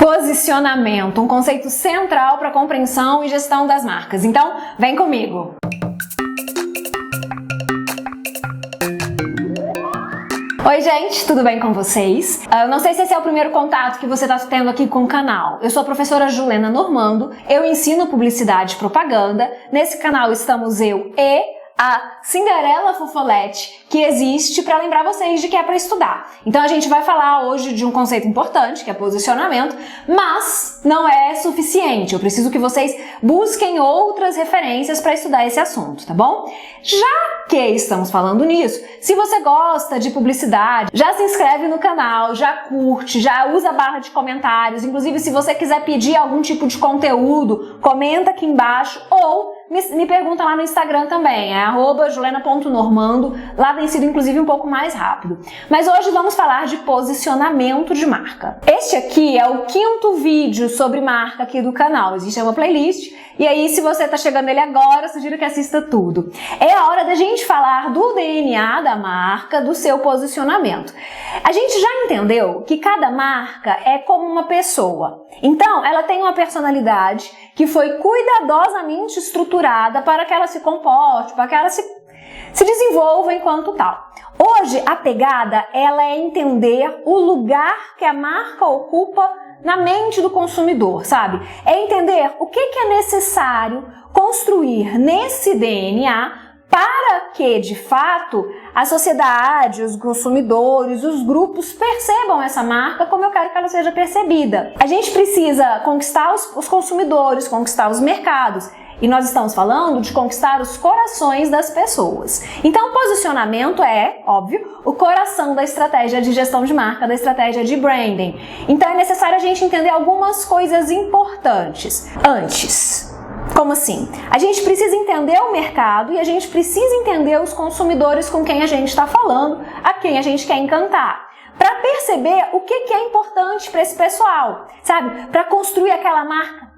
Posicionamento, um conceito central para a compreensão e gestão das marcas. Então, vem comigo! Oi gente, tudo bem com vocês? Eu não sei se esse é o primeiro contato que você está tendo aqui com o canal. Eu sou a professora Julena Normando, eu ensino publicidade e propaganda. Nesse canal estamos eu e a Cinderela Fofolete, que existe para lembrar vocês de que é para estudar. Então a gente vai falar hoje de um conceito importante, que é posicionamento, mas não é suficiente. Eu preciso que vocês busquem outras referências para estudar esse assunto, tá bom? Já que estamos falando nisso, se você gosta de publicidade, já se inscreve no canal, já curte, já usa a barra de comentários. Inclusive, se você quiser pedir algum tipo de conteúdo, comenta aqui embaixo ou me pergunta lá no Instagram também, é @julena.normando, lá tem sido inclusive um pouco mais rápido. Mas hoje vamos falar de posicionamento de marca. Este aqui é o 5º vídeo sobre marca aqui do canal, existe uma playlist, e aí se você tá chegando nele agora, eu sugiro que assista tudo. É a hora da gente falar do DNA da marca, do seu posicionamento. A gente já entendeu que cada marca é como uma pessoa, então ela tem uma personalidade que foi cuidadosamente estruturada para que ela se comporte, para que ela se desenvolva enquanto tal. Hoje, a pegada ela é entender o lugar que a marca ocupa na mente do consumidor, sabe? É entender o que é necessário construir nesse DNA para que, de fato, a sociedade, os consumidores, os grupos percebam essa marca como eu quero que ela seja percebida. A gente precisa conquistar os consumidores, conquistar os mercados. E nós estamos falando de conquistar os corações das pessoas. Então, posicionamento é, óbvio, o coração da estratégia de gestão de marca, da estratégia de branding. Então, é necessário a gente entender algumas coisas importantes antes. Como assim? A gente precisa entender o mercado e a gente precisa entender os consumidores com quem a gente está falando, a quem a gente quer encantar, para perceber o que é importante para esse pessoal, sabe? Para construir aquela marca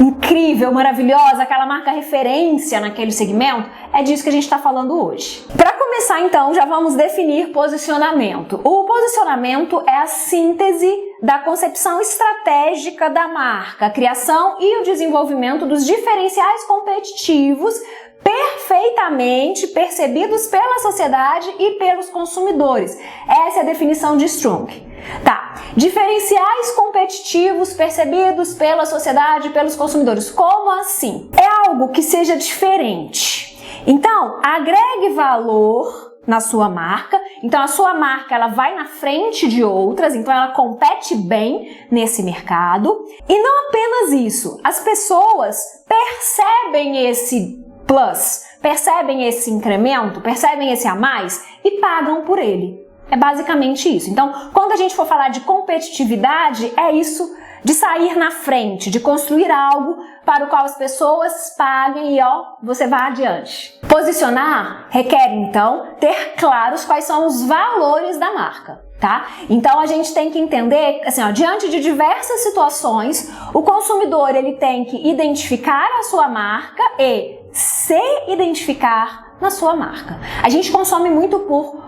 incrível, maravilhosa, aquela marca referência naquele segmento, é disso que a gente está falando hoje. Para começar então, já vamos definir posicionamento. O posicionamento é a síntese da concepção estratégica da marca, a criação e o desenvolvimento dos diferenciais competitivos perfeitamente percebidos pela sociedade e pelos consumidores. Essa é a definição de Strunk. Tá, diferenciais competitivos percebidos pela sociedade e pelos consumidores. Como assim? É algo que seja diferente. Então, agregue valor na sua marca. Então, a sua marca ela vai na frente de outras, então ela compete bem nesse mercado. E não apenas isso, as pessoas percebem esse plus, percebem esse incremento, percebem esse a mais e pagam por ele. É basicamente isso. Então, quando a gente for falar de competitividade, é isso de sair na frente, de construir algo para o qual as pessoas paguem e você vai adiante. Posicionar requer, então, ter claros quais são os valores da marca, tá? Então, a gente tem que entender, assim, diante de diversas situações, o consumidor ele tem que identificar a sua marca e se identificar na sua marca. A gente consome muito por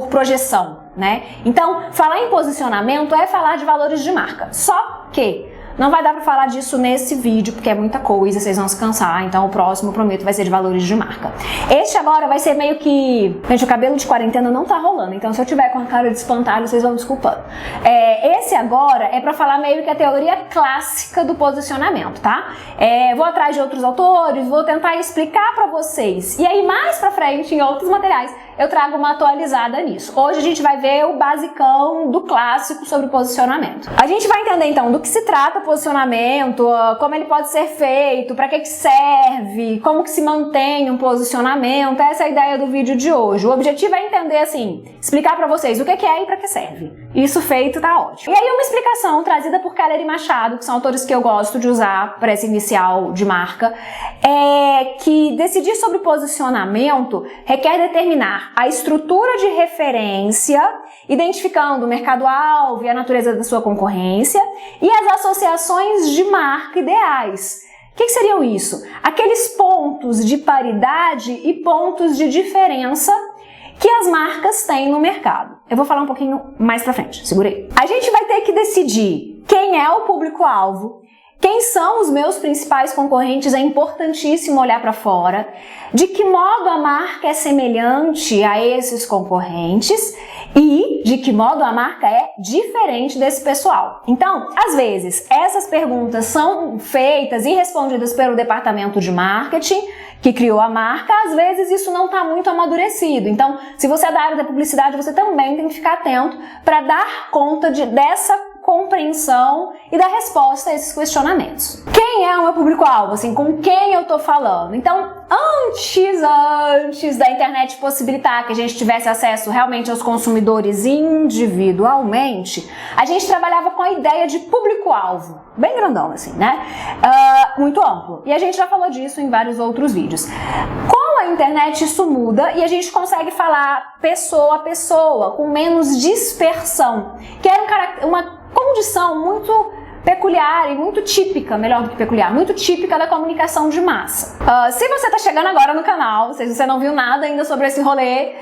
projeção, né? Então, falar em posicionamento é falar de valores de marca. Só que não vai dar para falar disso nesse vídeo, porque é muita coisa, vocês vão se cansar. Então, o próximo, prometo, vai ser de valores de marca. Este agora vai ser meio que... Gente, o cabelo de quarentena não tá rolando, então se eu tiver com a cara de espantalho, vocês vão desculpando. Esse agora é para falar meio que a teoria clássica do posicionamento, tá? Vou atrás de outros autores, vou tentar explicar para vocês. E aí, mais pra frente, em outros materiais, eu trago uma atualizada nisso. Hoje a gente vai ver o basicão do clássico sobre posicionamento. A gente vai entender então do que se trata o posicionamento, como ele pode ser feito, para que serve, como que se mantém um posicionamento. Essa é a ideia do vídeo de hoje. O objetivo é entender assim, explicar para vocês o que é e para que serve. Isso feito tá ótimo. E aí uma explicação trazida por Keller e Machado, que são autores que eu gosto de usar para esse inicial de marca, é que decidir sobre posicionamento requer determinar a estrutura de referência, identificando o mercado-alvo e a natureza da sua concorrência, e as associações de marca ideais. O que seriam isso? Aqueles pontos de paridade e pontos de diferença que as marcas têm no mercado. Eu vou falar um pouquinho mais pra frente, segura aí. A gente vai ter que decidir quem é o público-alvo, quem são os meus principais concorrentes, é importantíssimo olhar para fora, de que modo a marca é semelhante a esses concorrentes e de que modo a marca é diferente desse pessoal. Então, às vezes, essas perguntas são feitas e respondidas pelo departamento de marketing que criou a marca, às vezes isso não está muito amadurecido. Então, se você é da área da publicidade, você também tem que ficar atento para dar conta dessa compreensão e da resposta a esses questionamentos. Quem é o meu público-alvo? Assim, com quem eu tô falando? Então, antes da internet possibilitar que a gente tivesse acesso realmente aos consumidores individualmente, a gente trabalhava com a ideia de público-alvo, bem grandão assim, né? Muito amplo. E a gente já falou disso em vários outros vídeos. Com a internet isso muda e a gente consegue falar pessoa a pessoa, com menos dispersão, que era uma condição muito peculiar e muito típica, melhor do que peculiar, muito típica da comunicação de massa. Se você está chegando agora no canal, se você não viu nada ainda sobre esse rolê,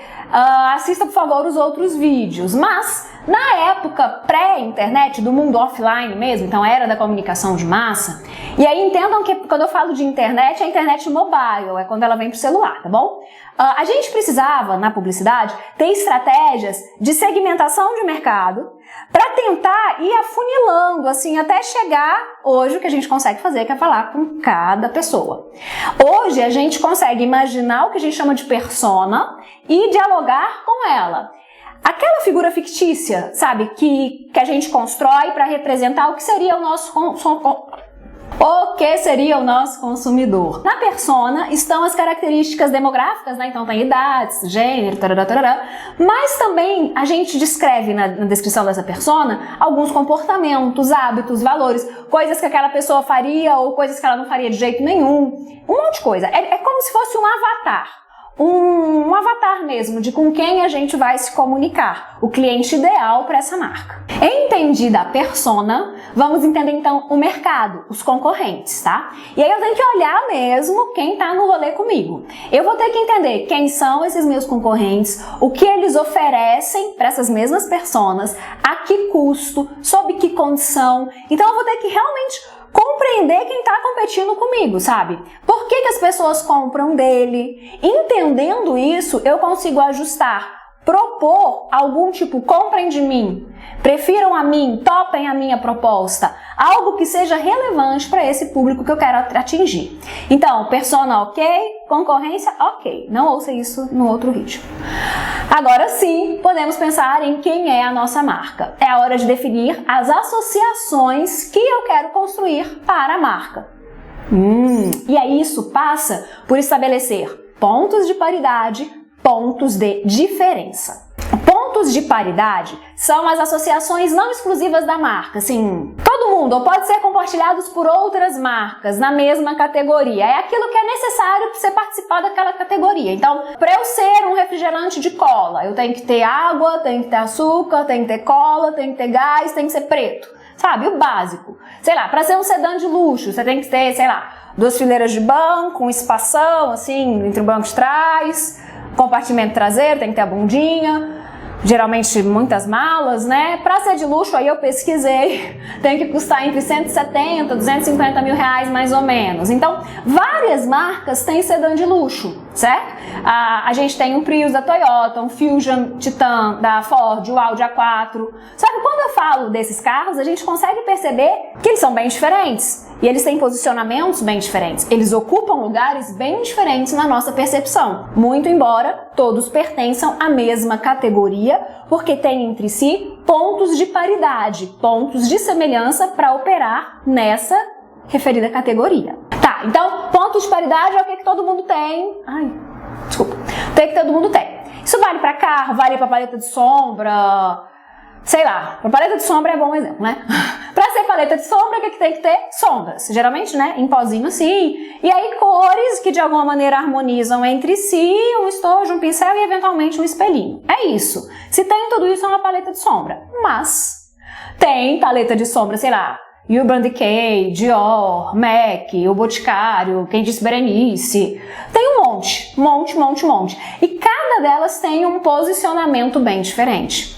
assista por favor os outros vídeos. Mas na época pré-internet, do mundo offline mesmo, então era da comunicação de massa, e aí entendam que quando eu falo de internet, é a internet mobile, é quando ela vem pro celular, tá bom? A gente precisava, na publicidade, ter estratégias de segmentação de mercado para tentar ir afunilando, assim, até chegar hoje o que a gente consegue fazer, que é falar com cada pessoa. Hoje a gente consegue imaginar o que a gente chama de persona e dialogar com ela. Aquela figura fictícia, sabe, que a gente constrói para representar o que seria o nosso consumidor. Na persona estão as características demográficas, né? Então tem idades, gênero, tarará, mas também a gente descreve na descrição dessa persona alguns comportamentos, hábitos, valores, coisas que aquela pessoa faria ou coisas que ela não faria de jeito nenhum, um monte de coisa. É como se fosse um avatar. Um avatar mesmo de com quem a gente vai se comunicar, o cliente ideal para essa marca. Entendida a persona, vamos entender então o mercado, os concorrentes, tá? E aí eu tenho que olhar mesmo quem tá no rolê comigo. Eu vou ter que entender quem são esses meus concorrentes, o que eles oferecem para essas mesmas personas, a que custo, sob que condição. Então eu vou ter que realmente compreender quem está competindo comigo, sabe? Por que as pessoas compram dele? Entendendo isso, eu consigo ajustar, propor algum tipo, comprem de mim, prefiram a mim, topem a minha proposta, algo que seja relevante para esse público que eu quero atingir. Então, persona ok, concorrência ok. Não ouça isso no outro vídeo. Agora sim, podemos pensar em quem é a nossa marca. É a hora de definir as associações que eu quero construir para a marca. E aí isso passa por estabelecer pontos de paridade, pontos de diferença. Pontos de paridade são as associações não exclusivas da marca, assim, todo mundo, ou pode ser compartilhados por outras marcas na mesma categoria. É aquilo que é necessário para você participar daquela categoria. Então, para eu ser um refrigerante de cola, eu tenho que ter água, tenho que ter açúcar, tenho que ter cola, tenho que ter gás, tenho que ser preto. Sabe, o básico. Sei lá, para ser um sedã de luxo, você tem que ter, sei lá, 2 fileiras de banco, um espação, assim, entre o banco de trás, compartimento traseiro, tem que ter a bundinha, geralmente muitas malas, né? Para ser de luxo, aí eu pesquisei, tem que custar entre 170 e 250 mil reais mais ou menos. Então, várias marcas têm sedã de luxo, certo? A gente tem um Prius da Toyota, um Fusion Titan da Ford, o Audi A4. Só que quando eu falo desses carros, a gente consegue perceber que eles são bem diferentes. E eles têm posicionamentos bem diferentes. Eles ocupam lugares bem diferentes na nossa percepção. Muito embora todos pertençam à mesma categoria, porque têm entre si pontos de paridade, pontos de semelhança para operar nessa referida categoria. Tá, então pontos de paridade é o que todo mundo tem. Tem que todo mundo tem. Isso vale para carro, vale para paleta de sombra. Sei lá, a paleta de sombra é bom exemplo, né? Pra ser paleta de sombra, o que tem que ter? Sombras. Geralmente, né? Em pozinho assim. E aí cores que de alguma maneira harmonizam entre si, um estojo, um pincel e eventualmente um espelhinho. É isso. Se tem tudo isso, é uma paleta de sombra. Mas tem paleta de sombra, sei lá, Urban Decay, Dior, MAC, O Boticário, Quem Disse Berenice. Tem um monte. E cada delas tem um posicionamento bem diferente.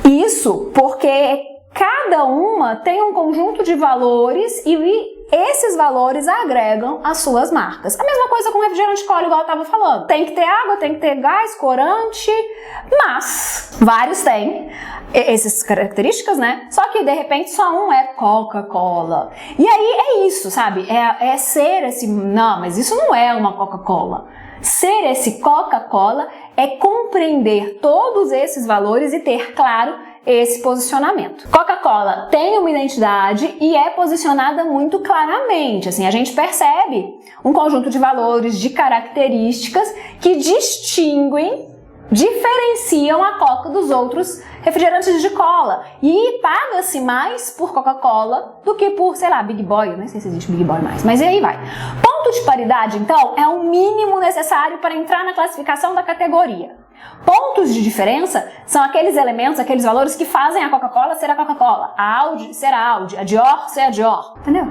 Isso porque cada uma tem um conjunto de valores e esses valores agregam as suas marcas. A mesma coisa com refrigerante cola, igual eu estava falando. Tem que ter água, tem que ter gás, corante, mas vários têm essas características, né? Só que de repente só um é Coca-Cola. E aí é isso, sabe? É ser esse... Não, mas isso não é uma Coca-Cola. Ser esse Coca-Cola é compreender todos esses valores e ter, claro, esse posicionamento. Coca-Cola tem uma identidade e é posicionada muito claramente. Assim, a gente percebe um conjunto de valores, de características que diferenciam a Coca dos outros refrigerantes de cola. E paga-se mais por Coca-Cola do que por, sei lá, Big Boy. Eu nem sei se existe Big Boy mais, mas e aí vai. Ponto de paridade, então, é o mínimo necessário para entrar na classificação da categoria. Pontos de diferença são aqueles elementos, aqueles valores que fazem a Coca-Cola ser a Coca-Cola, a Audi ser a Audi, a Dior ser a Dior, entendeu?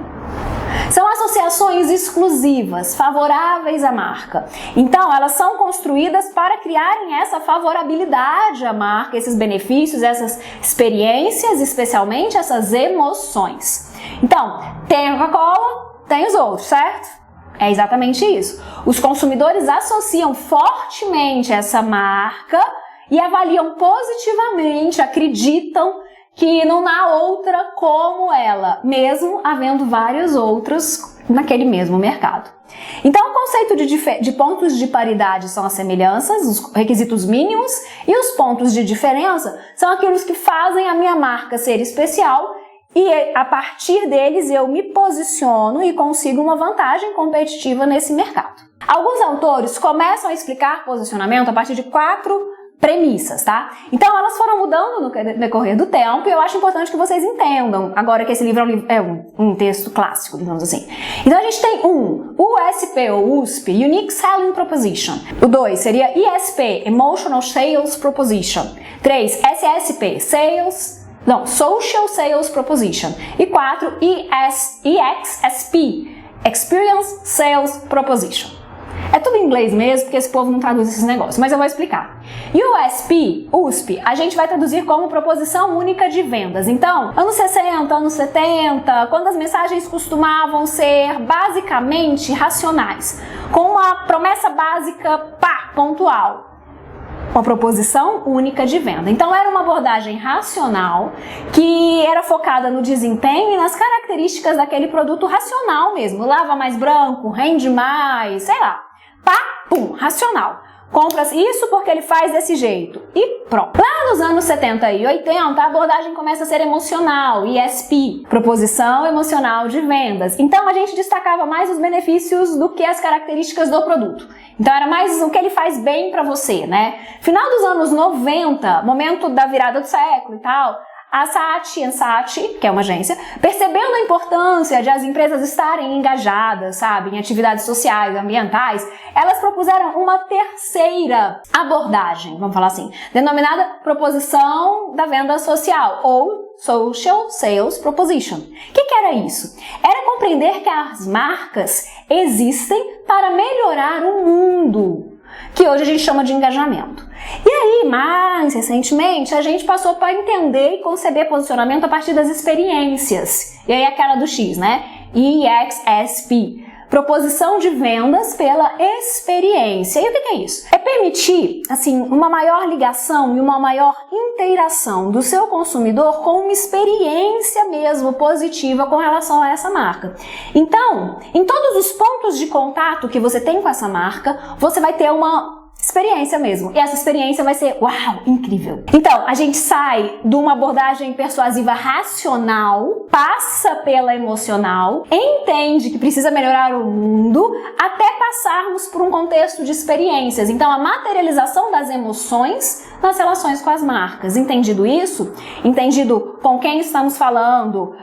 São associações exclusivas, favoráveis à marca. Então, elas são construídas para criarem essa favorabilidade à marca, esses benefícios, essas experiências, especialmente essas emoções. Então, tem a Coca-Cola, tem os outros, certo? É exatamente isso. Os consumidores associam fortemente essa marca e avaliam positivamente, acreditam que não há outra como ela, mesmo havendo vários outros naquele mesmo mercado. Então, o conceito de pontos de paridade são as semelhanças, os requisitos mínimos, e os pontos de diferença são aqueles que fazem a minha marca ser especial e a partir deles eu me posiciono e consigo uma vantagem competitiva nesse mercado. Alguns autores começam a explicar posicionamento a partir de 4 premissas, tá? Então elas foram mudando no decorrer do tempo e eu acho importante que vocês entendam, agora que esse livro é um texto clássico, digamos assim. Então a gente tem USP ou USP, Unique Selling Proposition. O 2 seria ESP, Emotional Sales Proposition. 3, SSP, Social Sales Proposition. E 4, EXSP, Experience Sales Proposition. É tudo em inglês mesmo, porque esse povo não traduz esses negócios, mas eu vou explicar. USP, a gente vai traduzir como proposição única de vendas. Então, anos 60, anos 70, quando as mensagens costumavam ser basicamente racionais, com uma promessa básica, pontual. Uma proposição única de venda. Então era uma abordagem racional que era focada no desempenho e nas características daquele produto racional mesmo. Lava mais branco, rende mais, sei lá. Racional. Compra isso porque ele faz desse jeito e pronto. Lá nos anos 70 e 80, a abordagem começa a ser emocional, ESP, proposição emocional de vendas. Então a gente destacava mais os benefícios do que as características do produto. Então era mais o que ele faz bem para você, né? Final dos anos 90, momento da virada do século e tal, a Saatchi, que é uma agência, percebendo a importância de as empresas estarem engajadas, sabe, em atividades sociais, ambientais, elas propuseram uma terceira abordagem, vamos falar assim, denominada proposição da venda social, ou Social Sales Proposition. O que era isso? Era compreender que as marcas existem para melhorar o mundo, que hoje a gente chama de engajamento. E aí, mais recentemente, a gente passou para entender e conceber posicionamento a partir das experiências. E aí aquela do X, né? EXSP. Proposição de vendas pela experiência. E o que é isso? É permitir, assim, uma maior ligação e uma maior interação do seu consumidor com uma experiência mesmo positiva com relação a essa marca. Então, em todos os pontos de contato que você tem com essa marca, você vai ter uma experiência mesmo. E essa experiência vai ser, uau, incrível. Então, a gente sai de uma abordagem persuasiva racional, passa pela emocional, entende que precisa melhorar o mundo, até passarmos por um contexto de experiências. Então, a materialização das emoções nas relações com as marcas. Entendido isso? Entendido com quem estamos falando,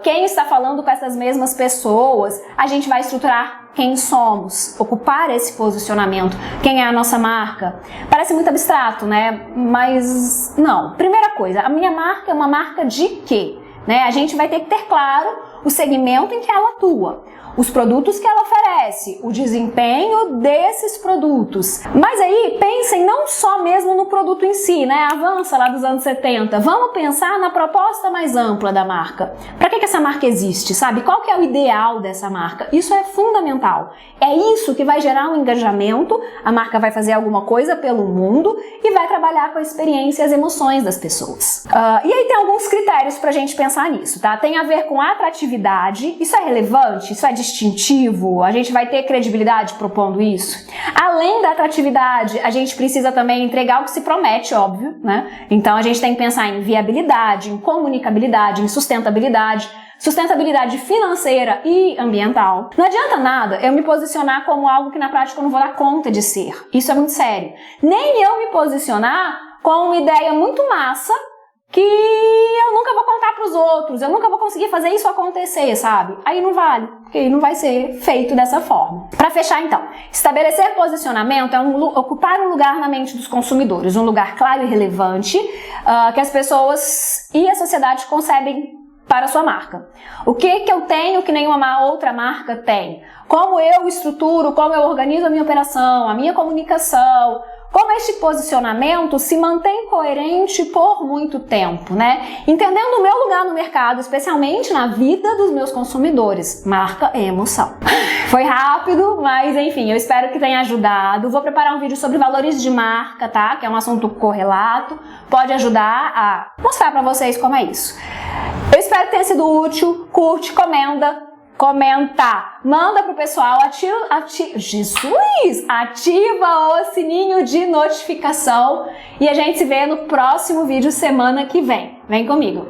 quem está falando com essas mesmas pessoas, a gente vai estruturar quem somos, ocupar esse posicionamento, quem é a nossa marca. Parece muito abstrato, né? Mas não. Primeira coisa, a minha marca é uma marca de quê? né? A gente vai ter que ter claro o segmento em que ela atua, os produtos que ela oferece, o desempenho desses produtos. Mas aí pensem não só mesmo no produto em si, né? Avança lá dos anos 70. Vamos pensar na proposta mais ampla da marca. Para que essa marca existe, sabe? Qual que é o ideal dessa marca? Isso é fundamental. É isso que vai gerar um engajamento, a marca vai fazer alguma coisa pelo mundo e vai trabalhar com a experiência e as emoções das pessoas. E aí tem alguns critérios pra gente pensar nisso, tá? Tem a ver com atratividade, isso é relevante, isso é distintivo, a gente vai ter credibilidade propondo isso. Além da atratividade, a gente precisa também entregar o que se promete, óbvio, né? Então a gente tem que pensar em viabilidade, em comunicabilidade, em sustentabilidade financeira e ambiental. Não adianta nada eu me posicionar como algo que na prática eu não vou dar conta de ser. Isso é muito sério. Nem eu me posicionar com uma ideia muito massa que eu nunca vou contar para os outros, eu nunca vou conseguir fazer isso acontecer, sabe? Aí não vale, porque aí não vai ser feito dessa forma. Para fechar então, estabelecer posicionamento é ocupar um lugar na mente dos consumidores, um lugar claro e relevante que as pessoas e a sociedade concebem para a sua marca. O que eu tenho que nenhuma outra marca tem? Como eu estruturo, como eu organizo a minha operação, a minha comunicação, como este posicionamento se mantém coerente por muito tempo, né? Entendendo o meu lugar no mercado, especialmente na vida dos meus consumidores. Marca é emoção. Foi rápido, mas enfim, eu espero que tenha ajudado. Vou preparar um vídeo sobre valores de marca, tá? Que é um assunto correlato. Pode ajudar a mostrar pra vocês como é isso. Eu espero que tenha sido útil. Curte, comenta, manda pro pessoal, ativa o sininho de notificação e a gente se vê no próximo vídeo semana que vem. Vem comigo!